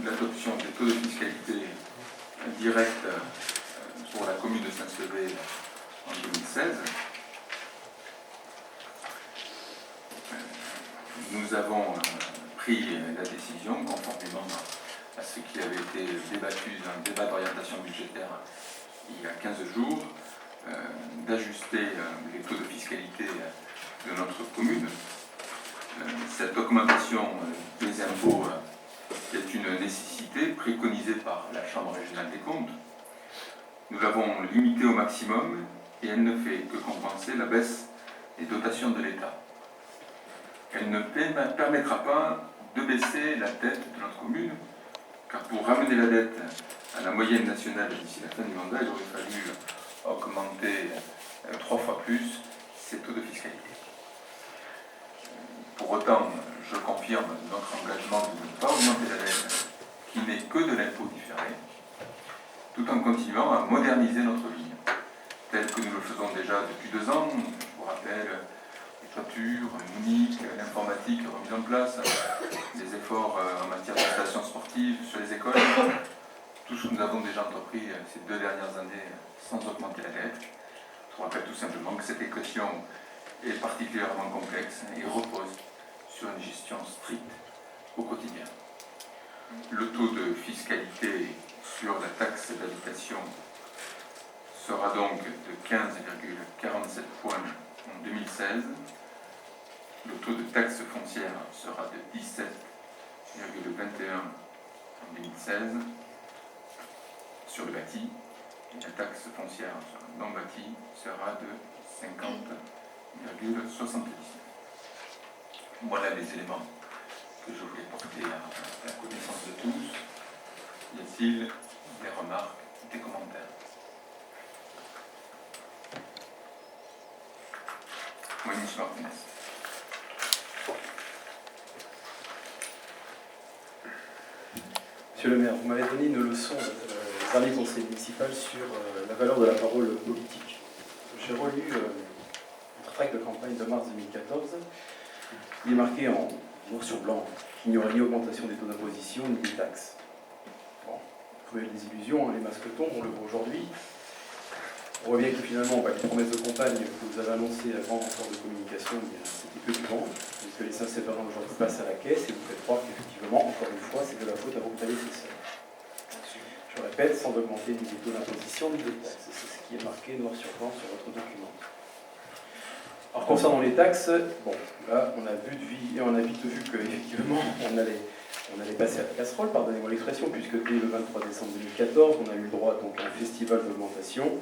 l'adoption des taux de fiscalité directe pour la commune de Saint-Sevé en 2016. Nous avons pris la décision, conformément à ce qui avait été débattu dans le débat d'orientation budgétaire il y a 15 jours, d'ajuster les taux de fiscalité de notre commune. Cette augmentation des impôts est une nécessité préconisée par la Chambre régionale des comptes. Nous l'avons limitée au maximum et elle ne fait que compenser la baisse des dotations de l'État. Elle ne permettra pas de baisser la dette de notre commune, car pour ramener la dette à la moyenne nationale d'ici la fin du mandat, il aurait fallu augmenter 3 fois plus ces taux de fiscalité. Pour autant, je confirme notre engagement de ne pas augmenter la dette, qui n'est que de l'impôt différé, tout en continuant à moderniser notre ligne, tel que nous le faisons déjà depuis 2 ans. Je vous rappelle les toitures, uniques, l'informatique remise en place, les efforts en matière d'installation sportive sur les écoles, tout ce que nous avons déjà entrepris ces 2 dernières années sans augmenter la dette. Je vous rappelle tout simplement que cette équation est particulièrement complexe et repose sur une gestion stricte au quotidien. Le taux de fiscalité sur la taxe d'habitation sera donc de 15,47 points en 2016. Le taux de taxe foncière sera de 17,21 en 2016 sur le bâti, et la taxe foncière sur le non bâti sera de 50,79. Voilà les éléments que je voulais porter à la connaissance de tous. Y a-t-il des remarques, des commentaires? Oui, M. Martinez. Monsieur le maire, vous m'avez donné une leçon au dernier conseil municipal sur la valeur de la parole politique. J'ai relu votre tract de campagne de mars 2014. Il est marqué en noir sur blanc qu'il n'y aurait ni augmentation des taux d'imposition ni des taxes. Bon, cruelle désillusion, hein, les masques tombent, on le voit aujourd'hui. On voit bien que finalement, les promesses de campagne que vous avez annoncées à grand renfort de communication, c'était que du vent, puisque les Saint-Séverins aujourd'hui passent à la caisse et vous faites croire qu'effectivement, encore une fois, c'est de la faute à vos prédécesseurs. Je répète, sans augmenter ni des taux d'imposition ni des taxes. C'est ce qui est marqué noir sur blanc sur votre document. Alors concernant les taxes, bon, là on a vite vu qu'effectivement on allait passer à la casserole, pardonnez-moi l'expression, puisque dès le 23 décembre 2014, on a eu le droit donc, à un festival d'augmentation.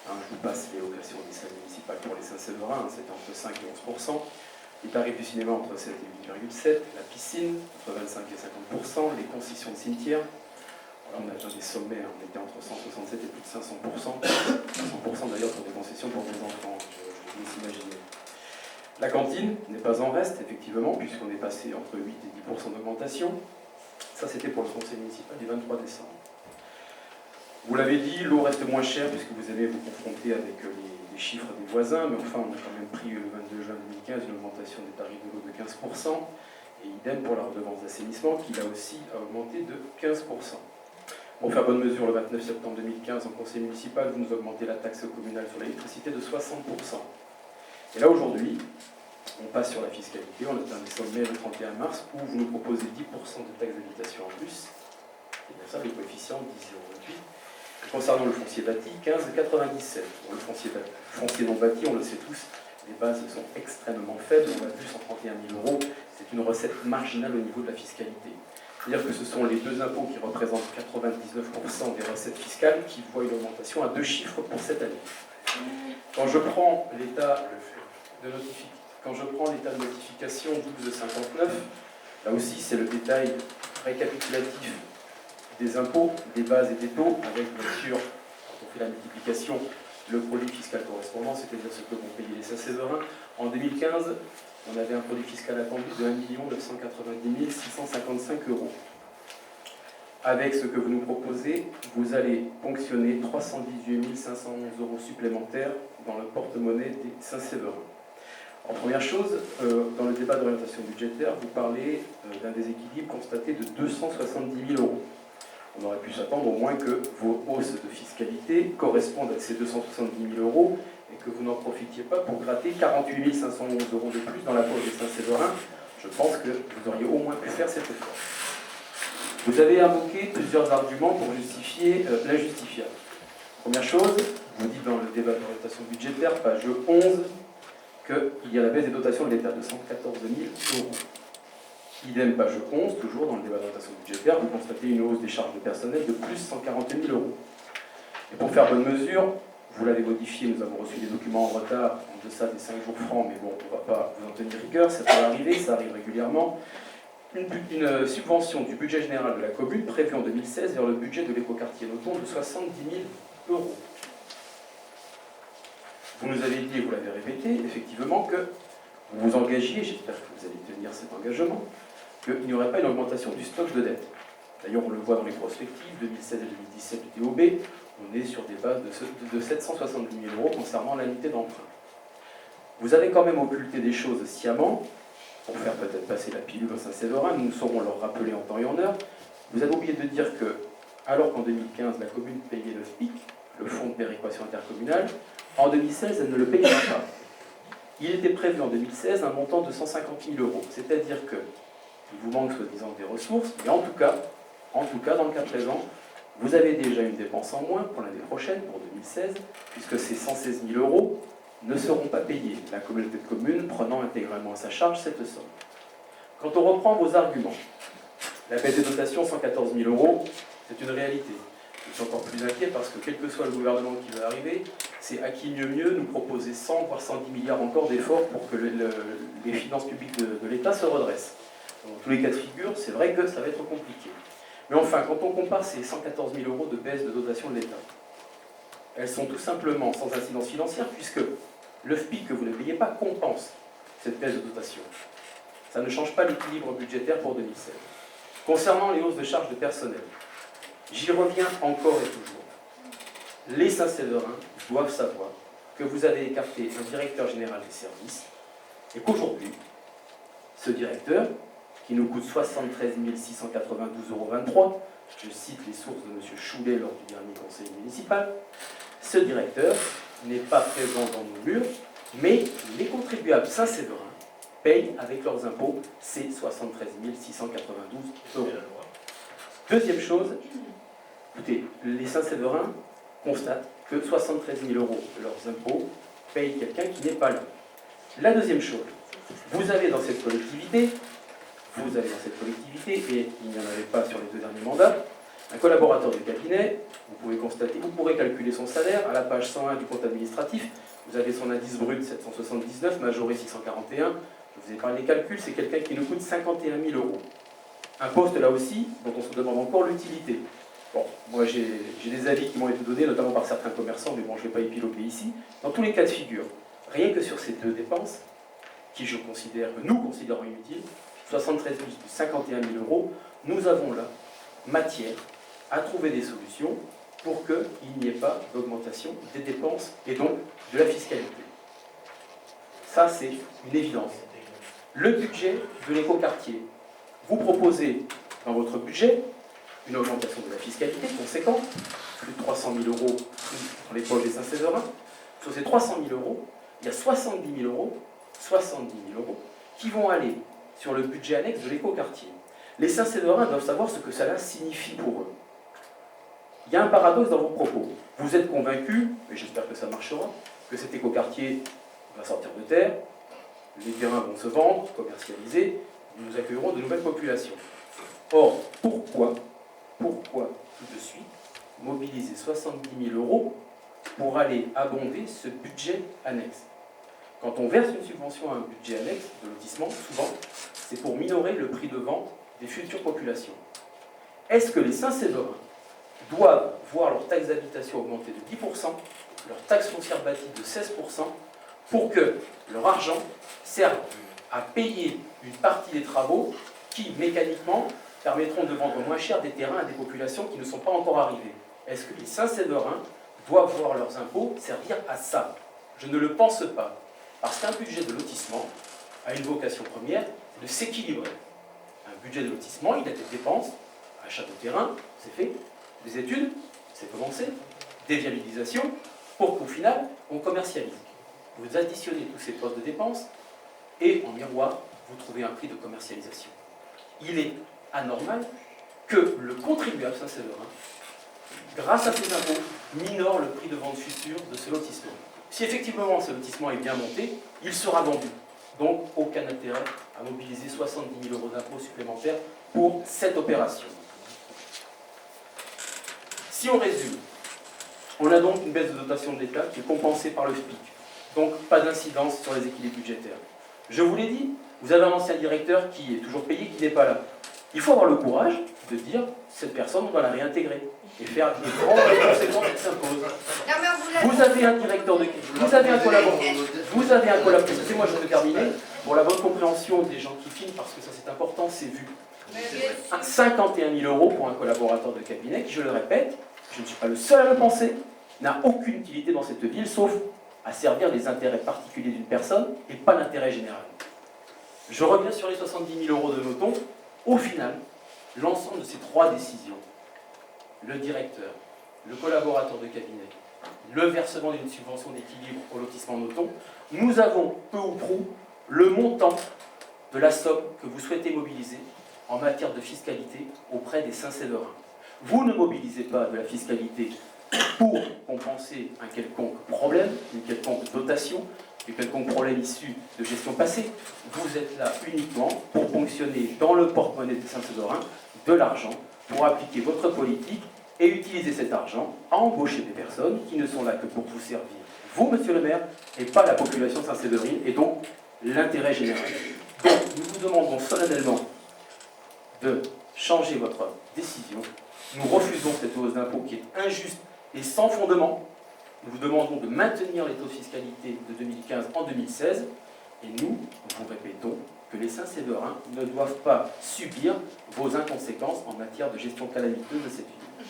Hein, je vous passe les locations des salles municipales pour les Saint-Séverins, c'était entre 5 et 11%. Les tarifs du cinéma entre 7 et 8,7%, la piscine entre 25 et 50%, les concessions de cimetière. Voilà, on a déjà des sommets, on était entre 167 et plus de 500%. 500% d'ailleurs pour des concessions pour des enfants, je vous laisse imaginer. La cantine n'est pas en reste, effectivement, puisqu'on est passé entre 8 et 10% d'augmentation. Ça, c'était pour le conseil municipal du 23 décembre. Vous l'avez dit, l'eau reste moins chère, puisque vous allez vous confronter avec les chiffres des voisins, mais enfin, on a quand même pris le 22 juin 2015 une augmentation des tarifs de l'eau de 15%, et idem pour la redevance d'assainissement, qui là aussi a augmenté de 15%. Pour faire bonne mesure, le 29 septembre 2015, en conseil municipal, vous nous augmentez la taxe communale sur l'électricité de 60%. Et là, aujourd'hui, on passe sur la fiscalité, on atteint des sommets le 31 mars, où vous nous proposez 10% de taxe d'habitation en plus, et bien ça, le coefficient 10,08. Concernant le foncier bâti, 15,97. Pour le foncier non bâti, on le sait tous, les bases sont extrêmement faibles, on l'a vu, 131 000 €, c'est une recette marginale au niveau de la fiscalité. C'est-à-dire que ce sont les 2 impôts qui représentent 99% des recettes fiscales qui voient une augmentation à 2 chiffres pour cette année. Quand je prends l'état de notification 12,59, là aussi c'est le détail récapitulatif des impôts, des bases et des taux, avec bien sûr, quand on fait la multiplication, le produit fiscal correspondant, c'est-à-dire ce que vont payer les Saint-Séverins. En 2015, on avait un produit fiscal attendu de 1 990 655 €. Avec ce que vous nous proposez, vous allez ponctionner 318 511 € supplémentaires dans le porte-monnaie des Saint-Séverins. En première chose, dans le débat d'orientation budgétaire, vous parlez d'un déséquilibre constaté de 270 000 euros. On aurait pu s'attendre au moins que vos hausses de fiscalité correspondent à ces 270 000 euros et que vous n'en profitiez pas pour gratter 48 511 euros de plus dans la poche des Saint-Séverins. Je pense que vous auriez au moins pu faire cet effort. Vous avez invoqué plusieurs arguments pour justifier l'injustifiable. Première chose, vous dites dans le débat d'orientation budgétaire, page 11, qu'il y a la baisse des dotations de l'État de 114 000 euros. Idem, page 11, toujours dans le débat d'orientation budgétaire, vous constatez une hausse des charges de personnel de plus 140 000 euros. Et pour faire bonne mesure, vous l'avez modifié, nous avons reçu des documents en retard, en deçà des 5 jours francs, mais bon, on ne va pas vous en tenir rigueur, ça peut arriver, ça arrive régulièrement. Une subvention du budget général de la commune prévue en 2016 vers le budget de l'écoquartier Nothomb de 70 000 euros. Vous nous avez dit, et vous l'avez répété, effectivement, que vous vous engagiez, j'espère que vous allez tenir cet engagement, qu'il n'y aurait pas une augmentation du stock de dette. D'ailleurs, on le voit dans les prospectives, 2016 et 2017 du TOB, on est sur des bases de 770 000 euros concernant l'unité d'emprunt. Vous avez quand même occulté des choses sciemment, pour faire peut-être passer la pilule au Saint-Séverin, nous saurons leur rappeler en temps et en heure. Vous avez oublié de dire que, alors qu'en 2015, la commune payait le FPIC, le fonds de péréquation intercommunale, en 2016, elle ne le payera pas. Il était prévu en 2016 un montant de 150 000 euros, c'est-à-dire qu'il vous manque soi-disant des ressources, mais en tout cas, dans le cas présent, vous avez déjà une dépense en moins pour l'année prochaine, pour 2016, puisque ces 116 000 euros ne seront pas payés, la communauté de communes prenant intégralement à sa charge cette somme. Quand on reprend vos arguments, la baisse des dotations, 114 000 euros, c'est une réalité. Je suis encore plus inquiet parce que quel que soit le gouvernement qui va arriver, c'est à qui mieux nous proposer 100 voire 110 milliards encore d'efforts pour que les finances publiques de l'État se redressent. Dans tous les cas de figure, c'est vrai que ça va être compliqué. Mais enfin, quand on compare ces 114 000 euros de baisse de dotation de l'État, elles sont tout simplement sans incidence financière puisque le FPIC que vous ne payez pas compense cette baisse de dotation. Ça ne change pas l'équilibre budgétaire pour 2016. Concernant les hausses de charges de personnel, j'y reviens encore et toujours. Les Saint-Séverins doivent savoir que vous avez écarté un directeur général des services et qu'aujourd'hui, ce directeur, qui nous coûte 73 692,23 €, je cite les sources de M. Choulet lors du dernier conseil municipal, ce directeur n'est pas présent dans nos murs, mais les contribuables Saint-Séverins payent avec leurs impôts ces 73 692 €. Deuxième chose, écoutez, les Saint-Séverins constatent que 73 000 euros de leurs impôts payent quelqu'un qui n'est pas là. La deuxième chose, vous avez dans cette collectivité, et il n'y en avait pas sur les 2 derniers mandats, un collaborateur du cabinet, vous pourrez calculer son salaire à la page 101 du compte administratif, vous avez son indice brut 779, majoré 641, je vous ai parlé des calculs, c'est quelqu'un qui nous coûte 51 000 euros. Un poste là aussi, dont on se demande encore l'utilité. Bon, moi j'ai des avis qui m'ont été donnés, notamment par certains commerçants, mais bon, je ne vais pas épiloguer ici. Dans tous les cas de figure, rien que sur ces 2 dépenses, que nous considérons inutiles, 73 000 plus 51 000 euros, nous avons là matière à trouver des solutions pour qu'il n'y ait pas d'augmentation des dépenses et donc de la fiscalité. Ça, c'est une évidence. Le budget de l'écoquartier. Vous proposez dans votre budget une augmentation de la fiscalité conséquente, plus de 300 000 euros dans les poches des Saint-Séverins. Sur ces 300 000 euros, il y a 70 000 euros qui vont aller sur le budget annexe de l'écoquartier. Les Saint-Séverins doivent savoir ce que cela signifie pour eux. Il y a un paradoxe dans vos propos. Vous êtes convaincus, et j'espère que ça marchera, que cet écoquartier va sortir de terre, les terrains vont se vendre, commercialiser, nous accueillerons de nouvelles populations. Or, pourquoi tout de suite mobiliser 70 000 euros pour aller abonder ce budget annexe? Quand on verse une subvention à un budget annexe de lotissement, souvent, c'est pour minorer le prix de vente des futures populations. Est-ce que les Saint-Séverins doivent voir leur taxe d'habitation augmenter de 10%, leur taxe foncière bâtie de 16%, pour que leur argent serve à payer une partie des travaux qui, mécaniquement, permettront de vendre moins cher des terrains à des populations qui ne sont pas encore arrivées? Est-ce que les Saint-Séverins doivent voir leurs impôts servir à ça? Je ne le pense pas. Parce qu'un budget de lotissement a une vocation première, c'est de s'équilibrer. Un budget de lotissement, il a des dépenses, achat de terrain, c'est fait, des études, c'est commencé, des viabilisations, pour qu'au final, on commercialise. Vous additionnez tous ces postes de dépenses, et en miroir, vous trouvez un prix de commercialisation. Il est anormal que le contribuable Saint-Séverin, grâce à ses impôts, minore le prix de vente futur de ce lotissement. Si effectivement ce lotissement est bien monté, il sera vendu. Donc aucun intérêt à mobiliser 70 000 € d'impôts supplémentaires pour cette opération. Si on résume, on a donc une baisse de dotation de l'État qui est compensée par le FPIC. Donc pas d'incidence sur les équilibres budgétaires. Je vous l'ai dit, vous avez un ancien directeur qui est toujours payé, qui n'est pas là. Il faut avoir le courage de dire, cette personne, on doit la réintégrer et faire les grandes conséquences qui s'imposent. Vous avez un directeur de... Vous avez un collaborateur... Excusez-moi, je peux terminer. Pour la bonne compréhension des gens qui filment, parce que ça c'est important, c'est vu. 51 000 € pour un collaborateur de cabinet qui, je le répète, je ne suis pas le seul à le penser, n'a aucune utilité dans cette ville, sauf à servir les intérêts particuliers d'une personne et pas l'intérêt général. Je reviens sur les 70 000 € de notons. Au final, l'ensemble de ces trois décisions, le directeur, le collaborateur de cabinet, le versement d'une subvention d'équilibre au lotissement noton, nous avons peu ou prou le montant de la somme que vous souhaitez mobiliser en matière de fiscalité auprès des Saint-Séverins. Vous ne mobilisez pas de la fiscalité pour compenser un quelconque problème, une quelconque dotation, un quelconque problème issu de gestion passée. Vous êtes là uniquement pour ponctionner dans le porte-monnaie des Saint-Séverins de l'argent pour appliquer votre politique et utiliser cet argent à embaucher des personnes qui ne sont là que pour vous servir, vous, monsieur le maire, et pas la population saint-séverine, et donc l'intérêt général. Donc, nous vous demandons solennellement de changer votre décision. Nous refusons cette hausse d'impôt qui est injuste et sans fondement. Nous vous demandons de maintenir les taux de fiscalité de 2015 en 2016. Et nous vous répétons que les Saint-Séverins ne doivent pas subir vos inconséquences en matière de gestion calamiteuse de cette ville.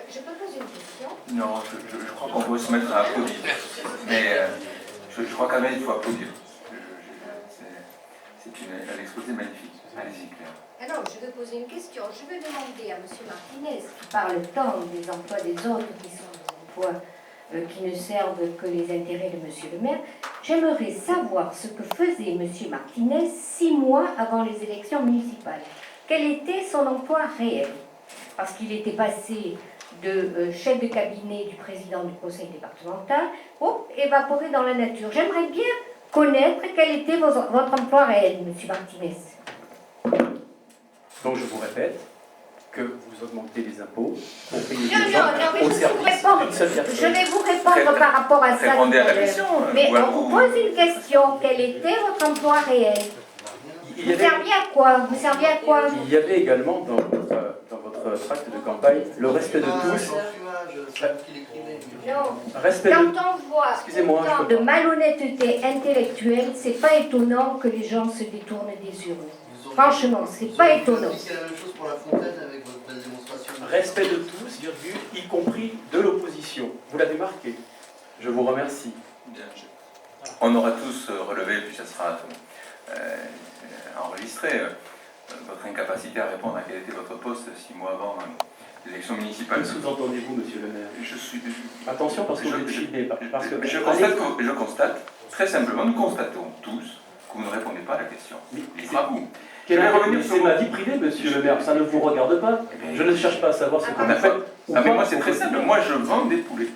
Je peux poser une question? Non, je crois qu'on peut se mettre à applaudir. Mais je crois quand même qu'il faut applaudir. C'est un exposé magnifique. Allez-y, Claire. Alors, je veux poser une question. Je veux demander à M. Martinez, qui parle tant des emplois des autres, qui sont des emplois qui ne servent que les intérêts de M. le maire, j'aimerais savoir ce que faisait M. Martinez 6 mois avant les élections municipales. Quel était son emploi réel? Parce qu'il était passé de chef de cabinet du président du conseil départemental, évaporé dans la nature. J'aimerais bien connaître quel était votre emploi réel, M. Martinez. Donc je vous répète que vous augmentez les impôts pour payer Non, des gens mais au je service répondre. d'une seule personne. Je vais vous répondre par rapport à ça. Répondez à la question. Mais Voilà. on vous pose une question. Quel était votre emploi réel? Il Vous y avait- serviez à quoi? Vous serviez à quoi? Il y avait également dans votre tract de campagne le respect de tous. Non. Respect de... Quand on voit Excusez-moi, autant je peux de pas. malhonnêteté intellectuelle, c'est pas étonnant que les gens se détournent des urnes. Franchement, c'est pas étonnant. C'est la même chose pour la fontaine avec votre belle démonstration. Respect de tous, virgule, y compris de l'opposition. Vous l'avez marqué. Je vous remercie. Bien, on aura tous relevé, puis ça sera enregistré, votre incapacité à répondre à quel était votre poste 6 mois avant l'élection municipale. Que sous-entendez-vous, monsieur le maire? Je suis... Attention, parce que vous êtes filmé. Parce que... je constate, très simplement, nous constatons tous que vous ne répondez pas à la question. Libre à vous. Quelle Je vais est revenir sur ma vie privée, monsieur le maire? Ça ne vous regarde pas. Je ne cherche pas à savoir ce qu'on a fait. Ah, mais moi, c'est très simple. Moi, je vends des poulets.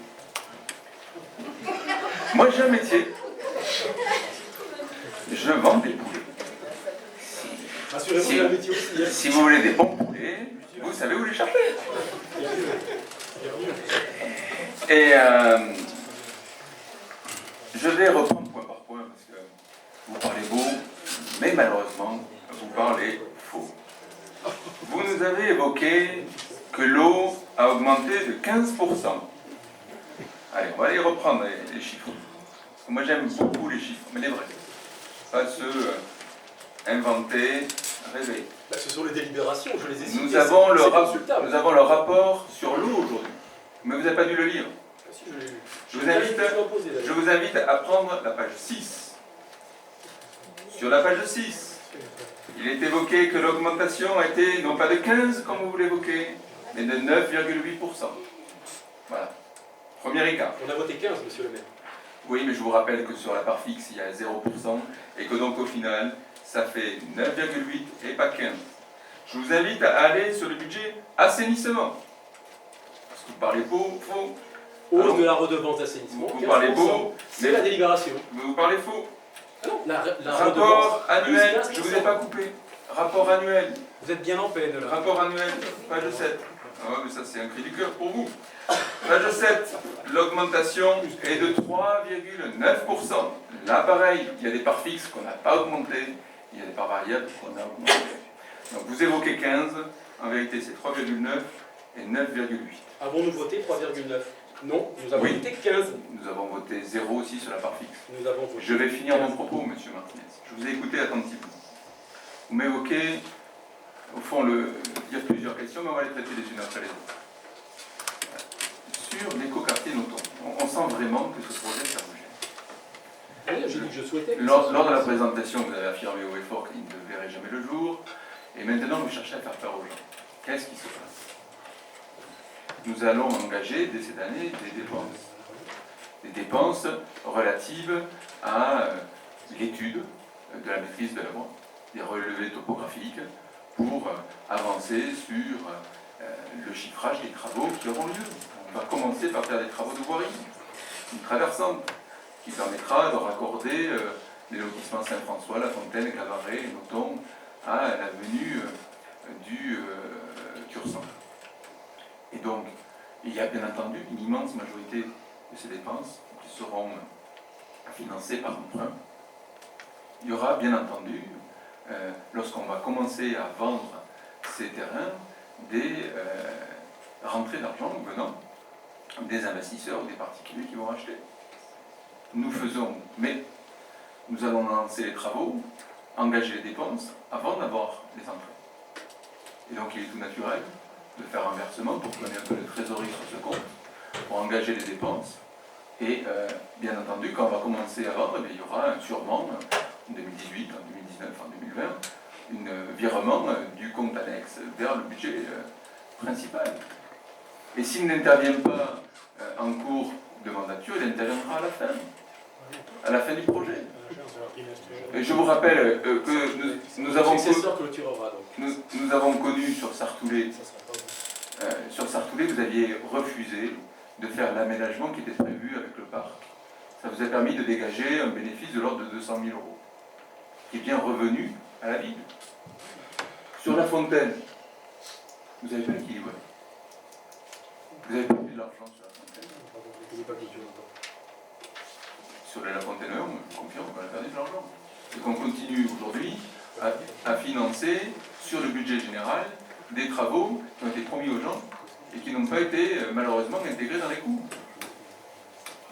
Moi, j'ai un métier. Je vends des poulets. Si vous voulez des bons poulets, vous savez où les chercher. Et je vais reprendre point par point parce que vous parlez beau, mais malheureusement, vous parlez faux. Vous nous avez évoqué que l'eau a augmenté de 15%. Allez, on va aller reprendre les chiffres. Moi, j'aime beaucoup les chiffres, mais les vrais. Pas ceux inventés, rêvés. Ce sont les délibérations, je les ai citées. Nous avons le rapport sur l'eau aujourd'hui. Mais vous n'avez pas dû le lire. Si, je l'ai lu. Je Je vous invite à prendre la page 6. Sur la page 6, il est évoqué que l'augmentation a été non pas de 15 comme vous l'évoquez, mais de 9,8%. Voilà. Premier écart. On a voté 15, monsieur le maire. Oui, mais je vous rappelle que sur la part fixe, il y a 0% et que donc au final, ça fait 9,8 et pas 15. Je vous invite à aller sur le budget assainissement. Parce que vous parlez faux. Hausse de la redevance d'assainissement. Vous parlez beau, C'est la délibération. vous parlez faux. Ah non, la Rapport redevance. annuel, plus je ne vous ai pas coupé. Rapport annuel, Vous êtes bien en paix de là. rapport annuel, page 7. Ah ouais, mais ça c'est un cri du cœur pour vous. Page 7, l'augmentation est de 3,9%. Là pareil, il y a des parts fixes qu'on n'a pas augmentées, il y a des parts variables qu'on a augmentées. Donc vous évoquez 15, en vérité c'est 3,9 et 9,8. Avons-nous voté 3,9? Non, nous avons Oui. voté 15. Nous avons voté 0 aussi sur la part fixe. Nous avons voté. Je vais finir mon propos, monsieur Martinez. Je vous ai écouté attentivement. Vous m'évoquez, au fond, il y a plusieurs questions, mais on va les traiter les unes après les autres. Sur l'écoquartier Noton, on sent vraiment que ce projet, ça vous gêne. Oui, j'ai dit que je souhaitais. Lors de la présentation, vous avez affirmé haut et fort qu'il ne verrait jamais le jour, et maintenant vous cherchez à faire peur aux gens. Qu'est-ce qui se passe? Nous allons engager dès cette année des dépenses relatives à l'étude de la maîtrise de l'œuvre, des relevés topographiques, pour avancer sur le chiffrage des travaux qui auront lieu. On va commencer par faire des travaux de voirie, une traversante, qui permettra de raccorder les lotissements Saint-François, La Fontaine, Clavaret et Noton à l'avenue du Tursan. Et donc, il y a bien entendu une immense majorité de ces dépenses qui seront financées par emprunt. Il y aura bien entendu, lorsqu'on va commencer à vendre ces terrains, des rentrées d'argent venant des investisseurs ou des particuliers qui vont acheter. Nous allons lancer les travaux, engager les dépenses avant d'avoir les entrées. Et donc il est tout naturel de faire un versement pour qu'on ait un peu de trésorerie sur ce compte, pour engager les dépenses. Et bien entendu, quand on va commencer à vendre, il y aura sûrement en 2018, en 2019, en 2020, un virement du compte annexe vers le budget principal. Et s'il n'intervient pas en cours de mandature, il interviendra à la fin du projet. Et je vous rappelle que nous avons connu sur Sartoulé, vous aviez refusé de faire l'aménagement qui était prévu avec le parc. Ça vous a permis de dégager un bénéfice de l'ordre de 200 000 euros, qui est bien revenu à la ville. Sur La Fontaine, vous n'avez pas équilibré. Vous avez perdu de l'argent sur La Fontaine. Sur La Fontaine 1, je vous confirme qu'on a perdu de l'argent. Et qu'on continue aujourd'hui à financer sur le budget général des travaux qui ont été promis aux gens et qui n'ont pas été malheureusement intégrés dans les coûts.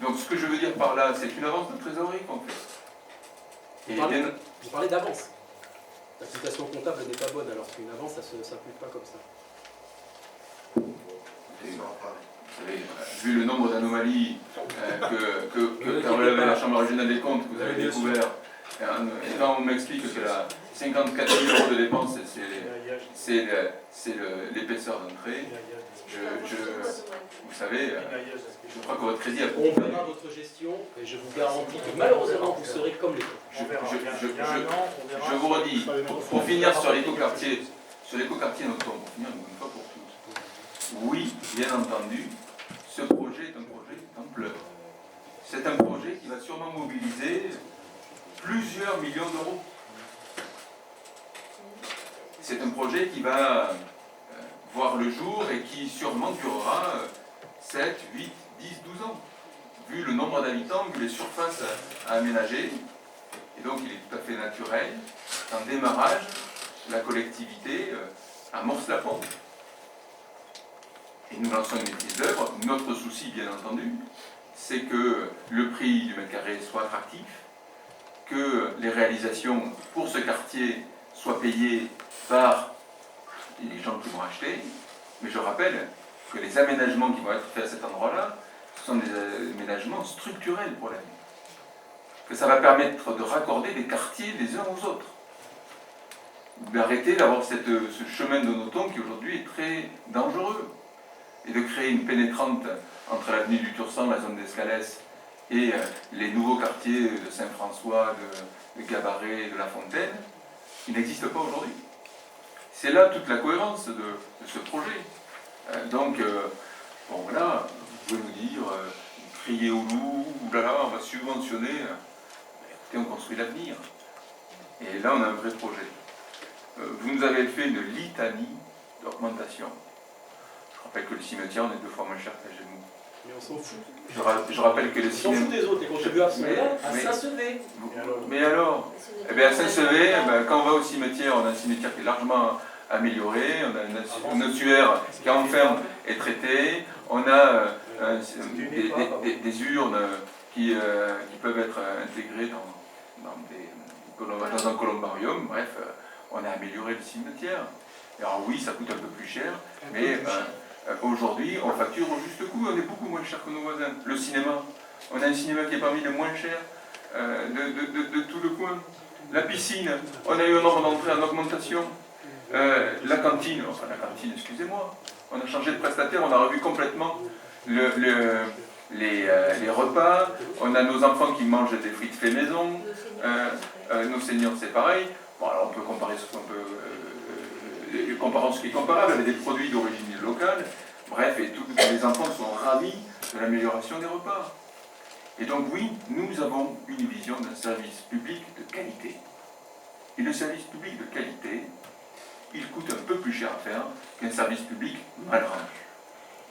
Donc ce que je veux dire par là, c'est une avance de trésorerie qu'on fait. Vous parlez d'avance. L'application comptable n'est pas bonne, alors qu'une avance, ça ne s'applique pas comme ça. Vous savez, vu le nombre d'anomalies qu'a relevé la Chambre régionale des comptes, que vous avez découvert, et quand on m'explique que la 54 000 euros de dépenses, c'est l'épaisseur d'entrée, vous savez, je crois que votre crédit a... On verra votre gestion, et je vous garantis que malheureusement, vous serez comme les autres. Je vous redis, pour finir sur l'écoquartier Noton, pour finir une fois pour toutes, oui, bien entendu, ce projet est un projet d'ampleur. C'est un projet qui va sûrement mobiliser plusieurs millions d'euros. C'est un projet qui va voir le jour et qui sûrement durera 7, 8, 10, 12 ans, vu le nombre d'habitants, vu les surfaces à aménager. Et donc il est tout à fait naturel qu'en démarrage, la collectivité amorce la pompe. Et nous lançons une maîtrise d'œuvre. Notre souci, bien entendu, c'est que le prix du mètre carré soit attractif, que les réalisations pour ce quartier soient payées par les gens qui vont acheter. Mais je rappelle que les aménagements qui vont être faits à cet endroit-là ce sont des aménagements structurels pour la ville. Que ça va permettre de raccorder les quartiers les uns aux autres. D'arrêter d'avoir ce chemin de Nothomb qui aujourd'hui est très dangereux. Et de créer une pénétrante entre l'avenue du Tursan, la zone d'Escalès, et les nouveaux quartiers de Saint-François, de Gabaret, de La Fontaine, qui n'existent pas aujourd'hui. C'est là toute la cohérence de ce projet. Donc, bon voilà, vous pouvez nous dire, crier au loup, oulala, on va subventionner. Écoutez, on construit l'avenir. Et là, on a un vrai projet. Vous nous avez fait une litanie d'augmentation. Je rappelle que le cimetière, on est 2 fois moins cher qu'à Gémeaux. Mais on s'en fout. Je rappelle que le On s'en fout cinéma... des autres, les contribuables sont là à mais- Saint-Sevé. Mais alors, eh bien, à Saint-Sevé, quand on va au cimetière, on a un cimetière qui est largement amélioré, on a un ossuaire qui enferme et traité, on a des urnes qui peuvent être intégrées dans un columbarium. Bref, on a amélioré le cimetière. Alors oui, ça coûte un peu plus cher, mais aujourd'hui, on facture au juste coût, on est beaucoup moins cher que nos voisins. Le cinéma, on a un cinéma qui est parmi les moins chers de tout le coin. La piscine, on a eu un nombre d'entrées en augmentation. La cantine, excusez-moi, on a changé de prestataire, on a revu complètement les repas, on a nos enfants qui mangent des frites fait maison, nos seniors c'est pareil. Bon, alors on peut comparer comparons ce qui est comparable avec des produits d'origine locale. Bref, et tous les enfants sont ravis de l'amélioration des repas. Et donc oui, nous avons une vision d'un service public de qualité. Et le service public de qualité, il coûte un peu plus cher à faire qu'un service public mal rendu.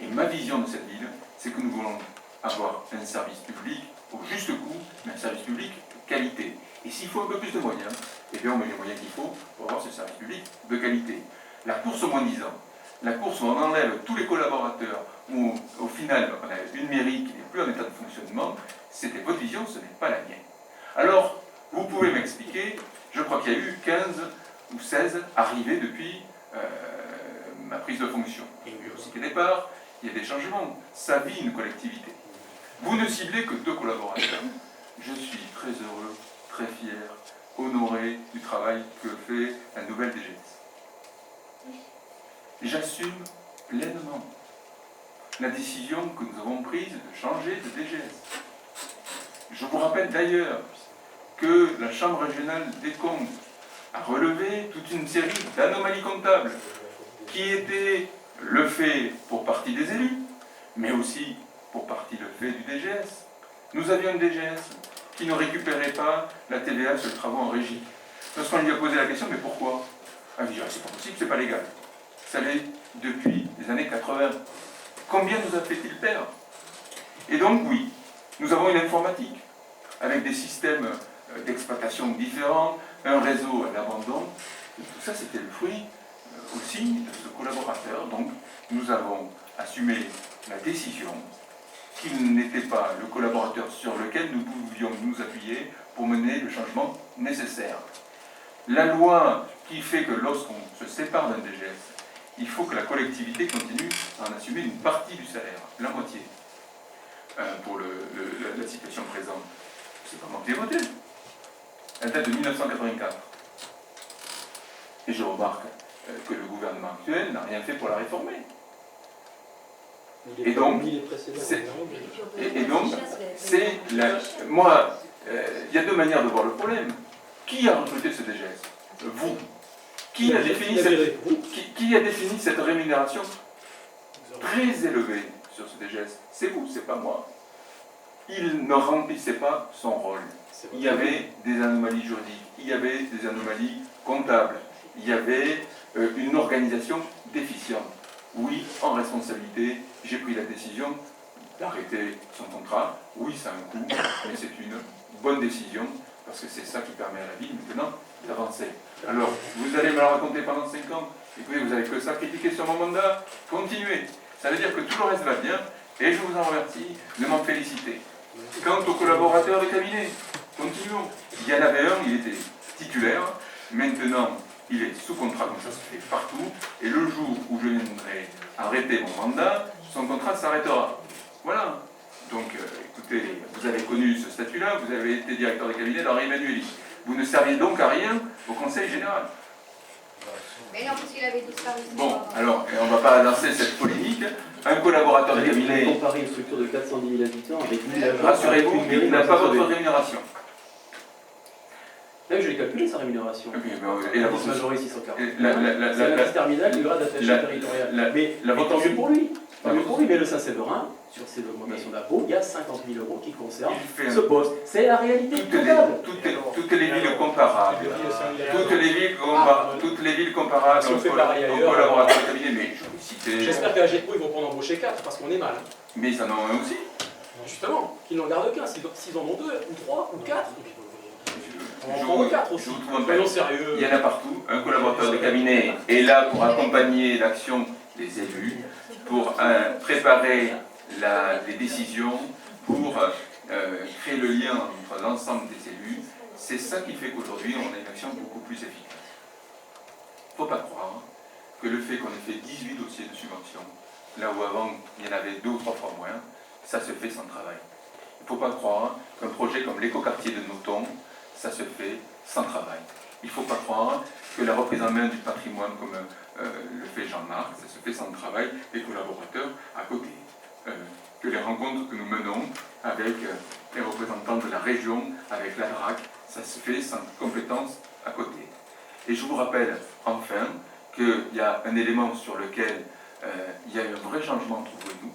Et ma vision de cette ville, c'est que nous voulons avoir un service public au juste coût, mais un service public de qualité. Et s'il faut un peu plus de moyens, eh bien on met les moyens qu'il faut pour avoir ce service public de qualité. La course au moins-disant, la course où on enlève tous les collaborateurs, où au final on a une mairie qui n'est plus en état de fonctionnement, c'était votre vision, ce n'est pas la mienne. Alors, vous pouvez m'expliquer, je crois qu'il y a eu 15 ou 16 arrivés depuis ma prise de fonction. Il y a eu aussi des départs, il y a des changements. Ça vit une collectivité. Vous ne ciblez que 2 collaborateurs. Je suis très heureux, très fier, honoré du travail que fait la nouvelle DGS. J'assume pleinement la décision que nous avons prise de changer de DGS. Je vous rappelle d'ailleurs que la Chambre régionale des comptes a relevé toute une série d'anomalies comptables qui étaient le fait pour partie des élus, mais aussi pour partie le fait du DGS. Nous avions une DGS qui ne récupérait pas la TVA sur les travaux en régie. Lorsqu'on lui a posé la question, mais pourquoi? Elle dit, c'est pas possible, c'est pas légal. Ça l'est depuis les années 80. Combien nous a fait-il perdre? Et donc oui, nous avons une informatique, avec des systèmes d'exploitation différents, un réseau à l'abandon. Tout ça, c'était le fruit aussi de ce collaborateur. Donc, nous avons assumé la décision qu'il n'était pas le collaborateur sur lequel nous pouvions nous appuyer pour mener le changement nécessaire. La loi qui fait que lorsqu'on se sépare d'un DGS, il faut que la collectivité continue à en assumer une partie du salaire, la moitié, pour la situation présente. C'est pas moi qui l'ai voté. Elle date de 1984. Et je remarque que le gouvernement actuel n'a rien fait pour la réformer. Et donc, c'est moi, il y a 2 manières de voir le problème. Qui a recruté ce DGS? Vous. Qui a défini cette rémunération très élevée sur ce DGS? C'est vous, c'est pas moi. Il ne remplissait pas son rôle. Il y avait des anomalies juridiques, il y avait des anomalies comptables, il y avait une organisation déficiente. Oui, en responsabilité, j'ai pris la décision d'arrêter son contrat. Oui, ça a un coût, mais c'est une bonne décision, parce que c'est ça qui permet à la ville maintenant d'avancer. Alors, vous allez me la raconter pendant 5 ans. Écoutez, vous n'avez que ça à critiquer sur mon mandat. Continuez. Ça veut dire que tout le reste va bien, et je vous en remercie de m'en féliciter. Quant aux collaborateurs de cabinet, continuons. Il y en avait un, il était titulaire. Maintenant, il est sous contrat, comme ça se fait partout. Et le jour où je viendrai arrêter mon mandat, son contrat s'arrêtera. Voilà. Donc, écoutez, vous avez connu ce statut-là, vous avez été directeur de cabinet d'Henri Emmanuelli. Vous ne serviez donc à rien au Conseil général. Mais non, parce qu'il avait disparu. Bon, alors, on ne va pas lancer cette polémique. Un collaborateur de cabinet, Comparer une structure de 410 000 habitants avec 1000 agents. rassurez-vous, avec une il n'a pas votre mairie. rémunération. Là, je l'ai calculé sa rémunération. Et la Police vôtre Majorée 640. Et C'est la classe terminale du grade d'attaché la- territorial. la- Mais la tant vôtre mieux pour lui. Tant La mieux vôtre pour lui. Mais le Saint-Séverin, sur ses augmentations d'impôts, il y a 50 000 euros qui concernent Il fait ce poste. C'est la réalité totale. toutes les villes comparables, toutes les villes comparables Si on fait aux pareil ailleurs, collaborateurs de cabinet, mais je vais citer, J'espère qu'à la GEPO, ils vont pas en embaucher 4 parce qu'on est mal. mais ils en ont un aussi. Justement, qu'ils n'en gardent qu'un. S'ils en ont 2, ou 3, ou 4, on va en Je prendre vous- 4 je aussi. vous trouve un peu- Mais non, sérieux. Il y en a partout. Un collaborateur de cabinet est là pour accompagner l'action des élus, pour préparer les décisions, pour créer le lien entre l'ensemble des élus. C'est ça qui fait qu'aujourd'hui, on a une action beaucoup plus efficace. Il ne faut pas croire que le fait qu'on ait fait 18 dossiers de subvention, là où avant il y en avait 2 ou 3 fois moins, ça se fait sans travail. Il ne faut pas croire qu'un projet comme l'écoquartier de Noton, ça se fait sans travail. Il ne faut pas croire que la reprise en main du patrimoine, comme le fait Jean-Marc, ça se fait sans travail, les collaborateurs à côté. Que les rencontres que nous menons avec les représentants de la région, avec la DRAC, ça se fait sans compétences à côté. Et je vous rappelle enfin qu'il y a un élément sur lequel il y a eu un vrai changement entre vous et nous,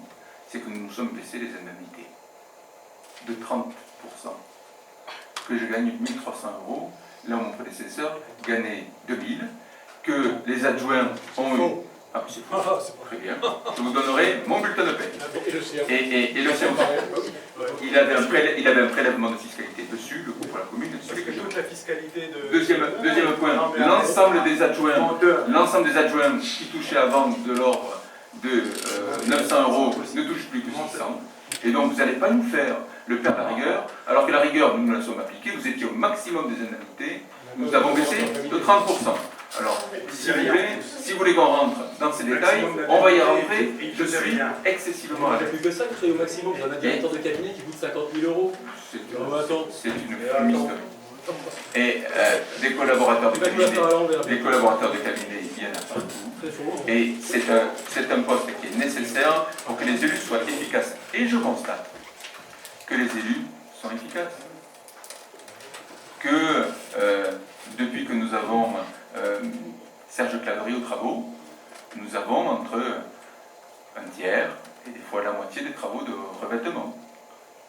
c'est que nous nous sommes baissés les indemnités de 30%. Que je gagne 1 300 €, là où mon prédécesseur gagnait 2 000, que les adjoints ont eu... Ah, c'est faux. Très bien. Je vous donnerai mon bulletin de paie. Et le sien. Et le sien aussi. Il avait un prélèvement de fiscalité dessus, le coût pour la commune, sur les Toute la fiscalité de... Deuxième point, l'ensemble des adjoints qui touchaient avant de l'ordre de 900 € ne touchent plus que 600. Et donc vous n'allez pas nous faire le père de la rigueur, alors que la rigueur, nous la sommes appliquée, vous étiez au maximum des indemnités, nous avons baissé de 30%. Alors, s'il vous plaît, si vous voulez qu'on rentre dans ces détails, on va y rentrer, je suis excessivement On à a l'aise. plus que ça de créer au maximum. On a un directeur de cabinet qui coûte 50 000 €. C'est une fumisterie. Et des collaborateurs de cabinet, il y en a partout. Et c'est un poste qui est nécessaire pour que les élus soient efficaces. Et je constate que les élus sont efficaces. Que depuis que nous avons Serge Claverie aux travaux, nous avons entre un tiers et des fois la moitié des travaux de revêtement.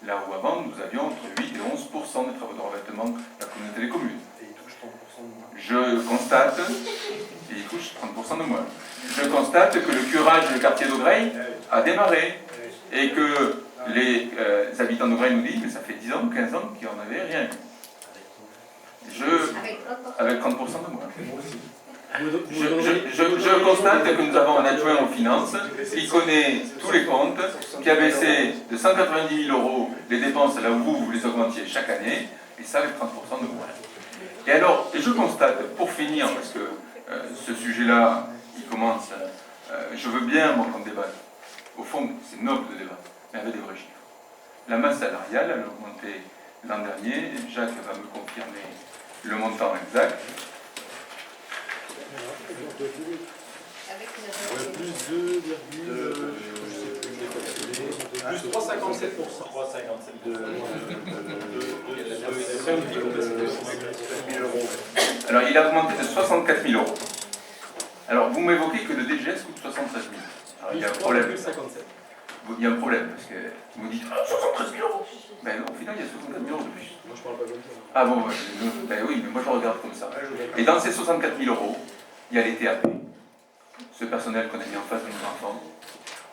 Là où avant, nous avions entre 8 et 11% des travaux de revêtement de la communauté des communes. Et il touche 30% de moins. Je constate, et il touche 30% de moins, je constate que le curage du quartier d'Augreil a démarré et que les habitants d'Augreil nous disent que ça fait 10 ans, 15 ans qu'il n'y en avait rien. Avec 30% de moins. Je constate que nous avons un adjoint aux finances qui connaît tous les comptes, qui a baissé de 190 000 € les dépenses là où vous les augmentiez chaque année, et ça avec 30% de moins. Et alors, et je constate, pour finir, parce que ce sujet-là, il commence, je veux bien moi, qu'on débatte. Au fond, c'est noble de débattre, mais avec des vrais chiffres. La masse salariale, elle a augmenté l'an dernier, Jacques va me confirmer le montant exact. Plus 2, plus 3,57%. Alors, il a augmenté de 64 000 €. Alors, vous m'évoquez que le DGS coûte 73 000. Alors, il y a un problème. Plus 57. Il y a un problème, parce que vous me dites 73 000 €. Ben non, au final, il y a 64 000 € de plus. Moi, je parle pas comme ça. Ah bon, ben oui, mais moi je regarde comme ça. Et dans ces 64 000 €, il y a les TAP, ce personnel qu'on a mis en face de nos enfants.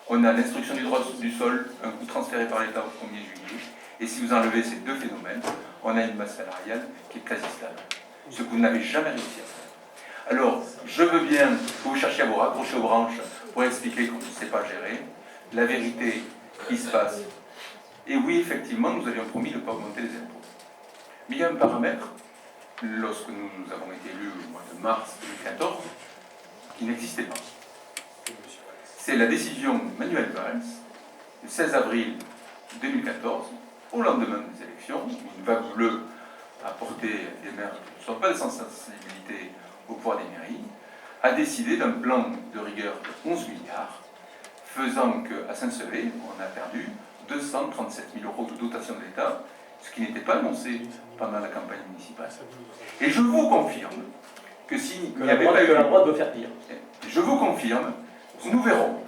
On a l'instruction du droit du sol, un coût transféré par l'État au 1er juillet. Et si vous enlevez ces deux phénomènes, on a une masse salariale qui est quasi stable. Ce que vous n'avez jamais réussi à faire. Alors, je veux bien que vous cherchiez à vous raccrocher aux branches pour expliquer qu'on ne sait pas gérer. La vérité qui se passe. Et oui, effectivement, nous avions promis de ne pas augmenter les impôts. Mais il y a un paramètre, lorsque nous avons été élus au mois de mars 2014, qui n'existait pas. C'est la décision de Manuel Valls, le 16 avril 2014, au lendemain des élections, une vague bleue a porté des maires qui ne sont pas de sensibilité au pouvoir des mairies, a décidé d'un plan de rigueur de 11 milliards, faisant qu'à Saint-Sevé, on a perdu 237 000 € de dotation de l'État, ce qui n'était pas annoncé pendant la campagne municipale. Et je vous confirme que s'il n'y avait pas eu... la droite veut faire pire. Je vous confirme, nous verrons.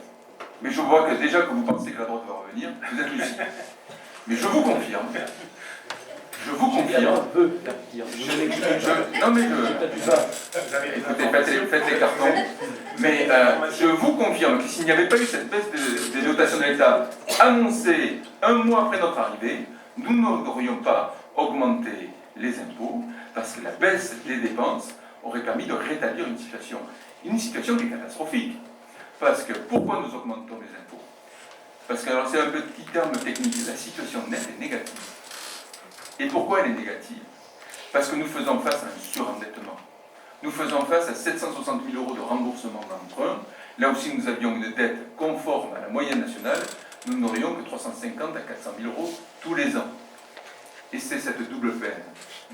Mais je vois que déjà que vous pensez que la droite va revenir, vous êtes lucide. Mais je vous confirme, La droite veut faire pire. non mais écoutez, faites les cartons. Mais je vous confirme que s'il n'y avait pas eu cette baisse des dotations de l'État annoncée un mois après notre arrivée, nous n'aurions pas augmenté les impôts parce que la baisse des dépenses aurait permis de rétablir une situation qui est catastrophique. Parce que pourquoi nous augmentons les impôts? Parce que, alors c'est un petit terme technique, la situation nette est négative. Et pourquoi elle est négative? Parce que nous faisons face à un surendettement. Nous faisons face à 760 000 € de remboursement d'emprunt. Là aussi, nous avions une dette conforme à la moyenne nationale. Nous n'aurions que 350 à 400 000 € tous les ans. Et c'est cette double peine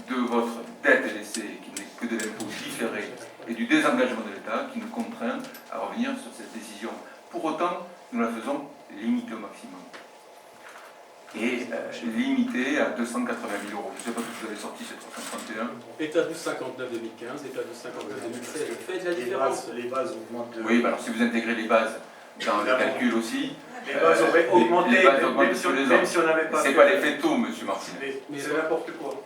de votre dette laissée, qui n'est que de l'impôt différé, et du désengagement de l'État qui nous contraint à revenir sur cette décision. Pour autant, nous la faisons limitée au maximum. Et limitée à 280 000 €. Je ne sais pas si vous avez sorti ces 331. État 1259 2015, État 1259 2016. Faites la différence. Les bases augmentent. Oui, bah alors si vous intégrez les bases dans le calcul aussi, Les bases auraient augmenté, les bases augmentent tous les ans. même si on n'avait pas. C'est pas l'effet taux, monsieur Martinez. Mais c'est n'importe quoi.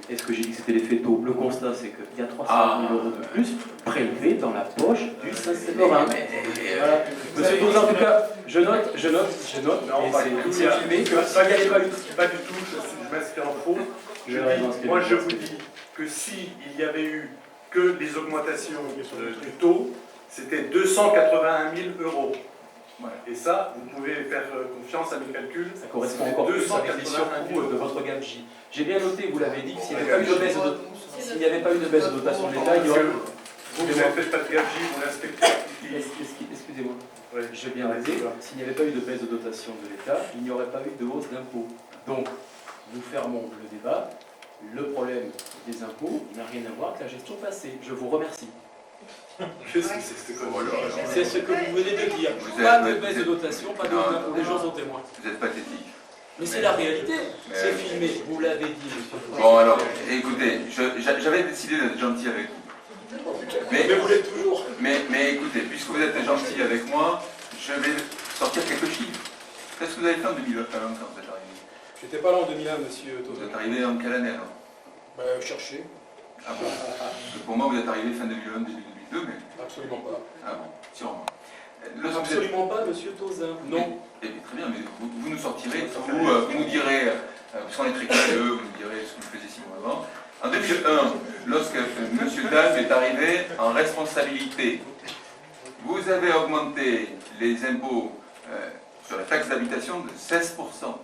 Est-ce que j'ai dit que c'était l'effet taux? Le constat, c'est qu'il y a 300 000 € de plus prélevés dans la poche du Saint-Séverin. Voilà. Monsieur Tauzin, en tout cas, je note, et c'est filmé que s'il n'y avait pas eu... Pas du tout, je m'inscris en faux. Moi, je vous dis que s'il n'y avait eu que les augmentations du taux, c'était 281 000 €. Voilà. Et ça, vous pouvez faire confiance à mes calculs. Ça correspond encore plus avec les surcoûts de votre gabegie. J'ai bien noté, vous l'avez dit, que s'il n'y avait pas eu de baisse de dotation de l'État, il y aurait... Vous ne faites pas de gabegie, vous l'inspectez. Excusez-moi. Ouais. J'ai bien noté, s'il n'y avait pas eu de baisse de dotation de l'État, il n'y aurait pas eu de hausse d'impôts. Donc, nous fermons le débat. Le problème des impôts n'a rien à voir avec la gestion passée. Je vous remercie. Qu'est-ce que c'est que C'est ce que vous venez de dire. Vous Pas êtes- de baisse de dotation, pas de hausse d'impôts. Les gens sont témoins. Vous êtes pathétique. Mais c'est la réalité. C'est filmé. Vous l'avez dit, monsieur. Bon alors, écoutez, j'avais décidé d'être gentil avec vous. Mais vous l'êtes toujours. Mais écoutez, puisque vous êtes gentil avec moi, je vais sortir quelques chiffres. Qu'est-ce que vous avez fait en 2001 quand vous êtes arrivé? J'étais pas là en 2001, monsieur Vous Tauzin. êtes arrivé en quelle année alors? Cherchez. Ah bon? Parce que pour moi, vous êtes arrivé fin 2001, début 2002, mais... Absolument pas. Ah bon, sûrement. Lorsque vous êtes- Absolument pas, monsieur Tauzin. Non. Eh bien, très bien, mais vous nous sortirez, vous nous direz, parce qu'on est très curieux, vous nous direz ce que vous faisiez 6 mois avant. En 2001, lorsque M. Dalle est arrivé en responsabilité, vous avez augmenté les impôts sur la taxe d'habitation de 16%.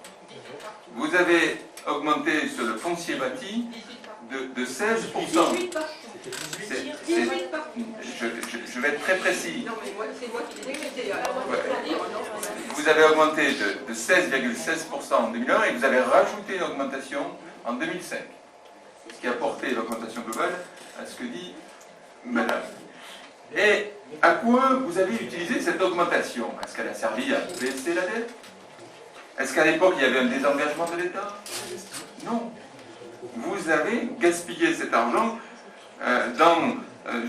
Vous avez augmenté sur le foncier bâti de 16%. Je vais être très précis. Vous avez augmenté de 16,16% en 2001 et vous avez rajouté une augmentation en 2005. Ce qui a porté l'augmentation globale à ce que dit madame. Et à quoi vous avez utilisé cette augmentation? Est-ce qu'elle a servi à baisser la dette? Est-ce qu'à l'époque il y avait un désengagement de l'État? Non. Vous avez gaspillé cet argent dans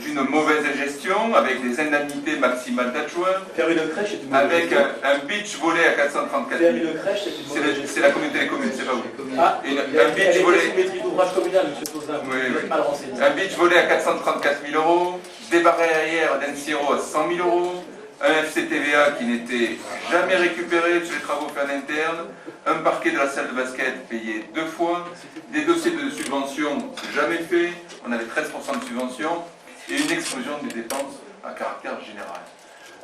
une mauvaise gestion, avec des indemnités maximales d'adjoints, Faire une crèche, c'est une mauvaise avec gestion. un beach volley à 434 Faire 000. une crèche, c'est une mauvaise gestion. C'est la communauté des communes, c'est pas vous. Ah, Et elle un beach était volley. sous maîtrise d'ouvrage communal, monsieur Tauzin. Vous Oui, êtes oui. mal renseigné. Un beach volley à 434 000 €, des barrières d'Ensiro à 100 000 €, un FCTVA qui n'était jamais récupéré sur les travaux faits en interne, un parquet de la salle de basket payé 2 fois, des dossiers de subvention jamais faits, on avait 13% de subvention, et une explosion des dépenses à caractère général.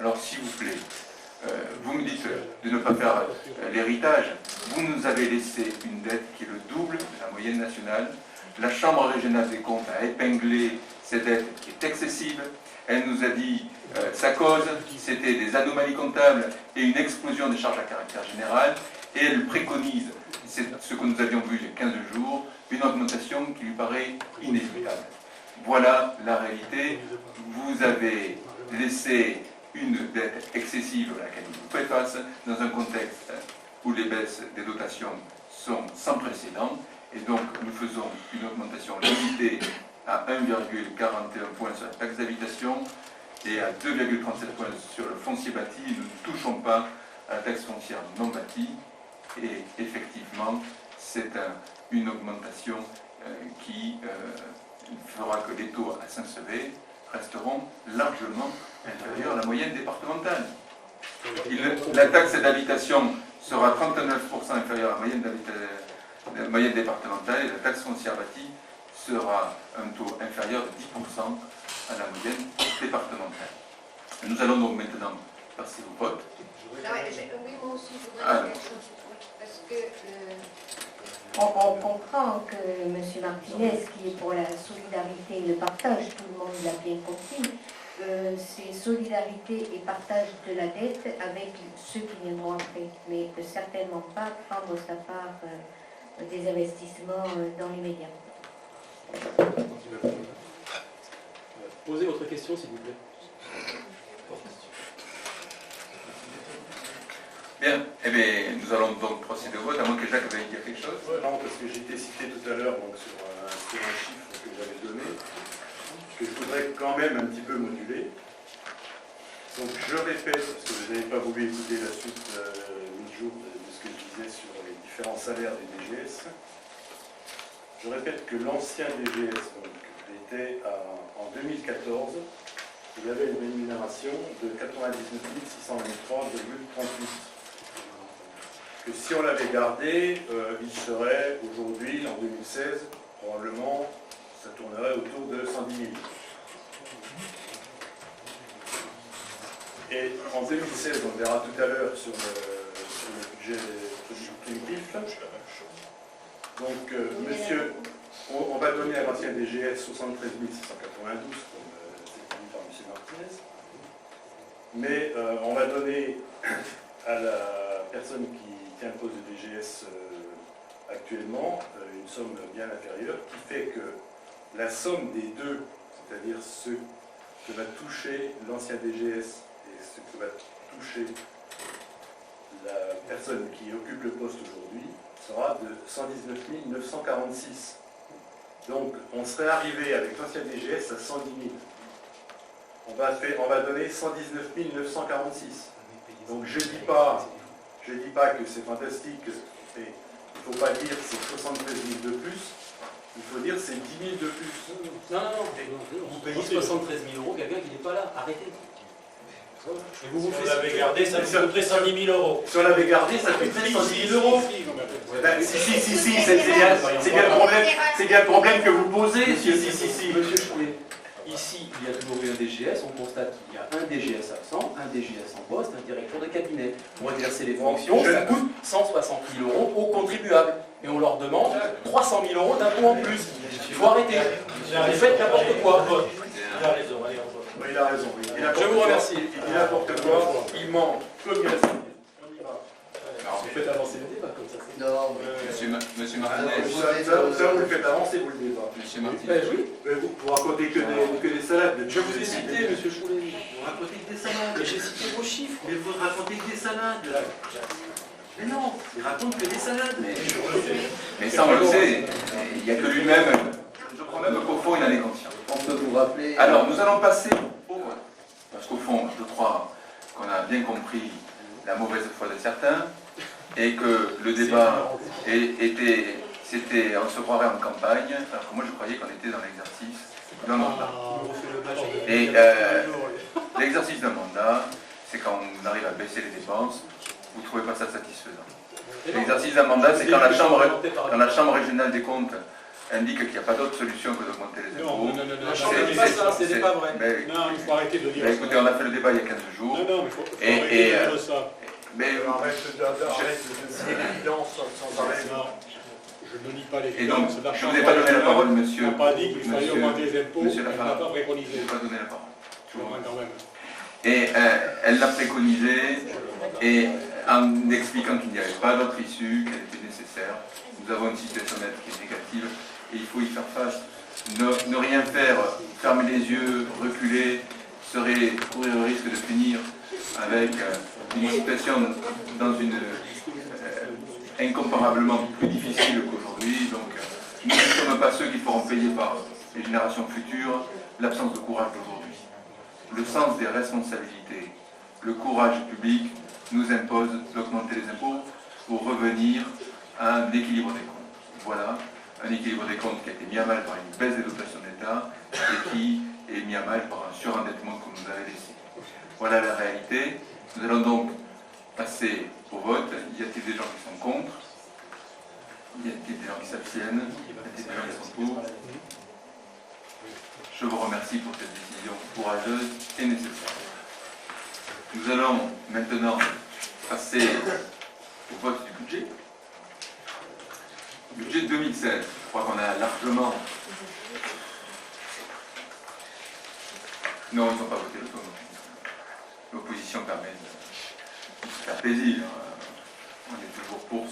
Alors s'il vous plaît, vous me dites de ne pas faire l'héritage, vous nous avez laissé une dette qui est le double de la moyenne nationale. La Chambre régionale des comptes a épinglé cette dette qui est excessive. Elle nous a dit sa cause, c'était des anomalies comptables et une explosion des charges à caractère général. et elle préconise, c'est ce que nous avions vu il y a 15 jours, une augmentation qui lui paraît inévitable. Voilà la réalité. Vous avez laissé une dette excessive à laquelle vous faites face dans un contexte où les baisses des dotations sont sans précédent, et donc nous faisons une augmentation limitée à 1,41 points sur la taxe d'habitation et à 2,37 points sur le foncier bâti. Nous ne touchons pas à la taxe foncière non bâtie, et effectivement c'est une augmentation qui fera que les taux à Saint-Sevé resteront largement inférieurs à la moyenne départementale. La taxe d'habitation sera 39% inférieure à la moyenne départementale, et la taxe foncière bâtie sera un taux inférieur de 10% à la moyenne départementale. Nous allons donc maintenant passer au vote. Oui, moi aussi, je voudrais dire quelque chose. Parce que on comprend que M. Martinez, qui est pour la solidarité et le partage, tout le monde l'a bien compris, c'est solidarité et partage de la dette avec ceux qui viendront après, mais certainement pas prendre sa part des investissements dans les médias. Posez votre question, s'il vous plaît. Bien, eh bien, nous allons donc procéder au vote, à moins que Jacques veuille dire quelque chose. Non, parce que j'ai été cité tout à l'heure sur un chiffre que j'avais donné, que je voudrais quand même un petit peu moduler. Donc je répète, parce que vous n'avez pas voulu écouter la suite l'autre jour de ce que je disais sur les différents salaires des DGS. Je répète que l'ancien DGS donc, était en 2014, il avait une rémunération de 99 623,38. Que si on l'avait gardé, il serait aujourd'hui, en 2016, probablement, ça tournerait autour de 110 000. Et en 2016, on verra tout à l'heure sur le budget productif. Donc, monsieur, on va donner à l'ancien DGS 73 692, comme c'est dit par M. Martinez. Mais on va donner à la personne qui tient le poste de DGS actuellement une somme bien inférieure, qui fait que la somme des deux, c'est-à-dire ce que va toucher l'ancien DGS et ce que va toucher la personne qui occupe le poste aujourd'hui, sera de 119 946. Donc on serait arrivé avec l'ancien DGS à 110 000. On va donner 119 946. Donc je dis pas que c'est fantastique, et il ne faut pas dire que c'est 73 000 de plus, il faut dire que c'est 10 000 de plus. Non, vous payez 73 000 euros, quelqu'un qui n'est pas là, arrêtez. Et vous vous Si on l'avait gardé, ça coûterait 110 000 euros. Si on l'avait gardé, ça coûterait 110 000 euros. Si, c'est bien le problème que vous posez. Si. Monsieur Choulet, ici, il y a toujours eu un DGS, on constate qu'il y a un DGS absent, un DGS en poste, un directeur de cabinet. Pour exercer les fonctions, ça coûte 160 000 euros aux contribuables. Et on leur demande 300 000 euros d'impôts en plus. Il faut arrêter. Vous faites n'importe quoi. Il a raison. Il a raison. Je vous remercie. Il dit n'importe quoi, il ment comme il reste. On y va. Vous faites avancer le débat comme ça. Non, Monsieur Martinez. Ça, vous le faites avancer, vous le débat. Monsieur Martinez. Oui. Mais vous racontez que des salades. Je vous ai cité, monsieur Choulet. Vous racontez que des salades. Mais j'ai cité vos chiffres. Mais vous racontez que des salades. Mais non, il raconte que des salades. Mais ça, on le sait. Il n'y a que lui-même. Je crois même qu'au fond, il en est conscient. on peut vous rappeler. Alors, nous allons passer au vote. Parce qu'au fond, je crois qu'on a bien compris la mauvaise foi de certains et que le débat c'était, on se croirait en campagne, alors que moi je croyais qu'on était dans l'exercice d'un mandat. Et l'exercice d'un mandat, c'est quand on arrive à baisser les dépenses, vous ne trouvez pas ça satisfaisant. L'exercice d'un mandat, c'est quand la Chambre régionale des comptes indique qu'il n'y a pas d'autre solution que d'augmenter les impôts. Non, la Chambre ne dit pas ça, ce n'est pas vrai. Non, il faut arrêter de dire ça. Écoutez, on a fait le débat il y a 15 jours. Non, mais il faut arrêter de dire ça. Mais arrête l'évidence sans arrêt. Je ne nie pas et donc, l'évidence. je ne vous ai pas donné la parole, monsieur. On n'a pas dit qu'il fallait augmenter les impôts, Monsieur on n'a Lafarge. pas préconisé. Je ne vous ai pas donné la parole. Je vous quand même. Et elle l'a préconisé, et en expliquant qu'il n'y avait pas d'autre issue, qu'elle était nécessaire. Nous avons une situation nette qui est négative et il faut y faire face. Ne rien faire, fermer les yeux, reculer, serait courir le risque de finir avec une situation dans une incomparablement plus difficile qu'aujourd'hui. Donc nous ne sommes pas ceux qui feront payer par les générations futures l'absence de courage d'aujourd'hui. Le sens des responsabilités, le courage public nous impose d'augmenter les impôts pour revenir à un équilibre des comptes. Voilà, un équilibre des comptes qui a été mis à mal par une baisse des dotations d'État et qui est mis à mal par un surendettement qu'on nous avait laissé. Voilà la réalité. Nous allons donc passer au vote. Y a-t-il des gens qui sont contre? Y a-t-il des gens qui s'abstiennent? Y a-t-il des gens qui sont pour? Je vous remercie pour cette décision courageuse et nécessaire. Nous allons maintenant passer au vote du budget. Budget 2016. Je crois qu'on a largement... Non, ils ne sont pas votés l'opposition permet de se faire plaisir. On est toujours pour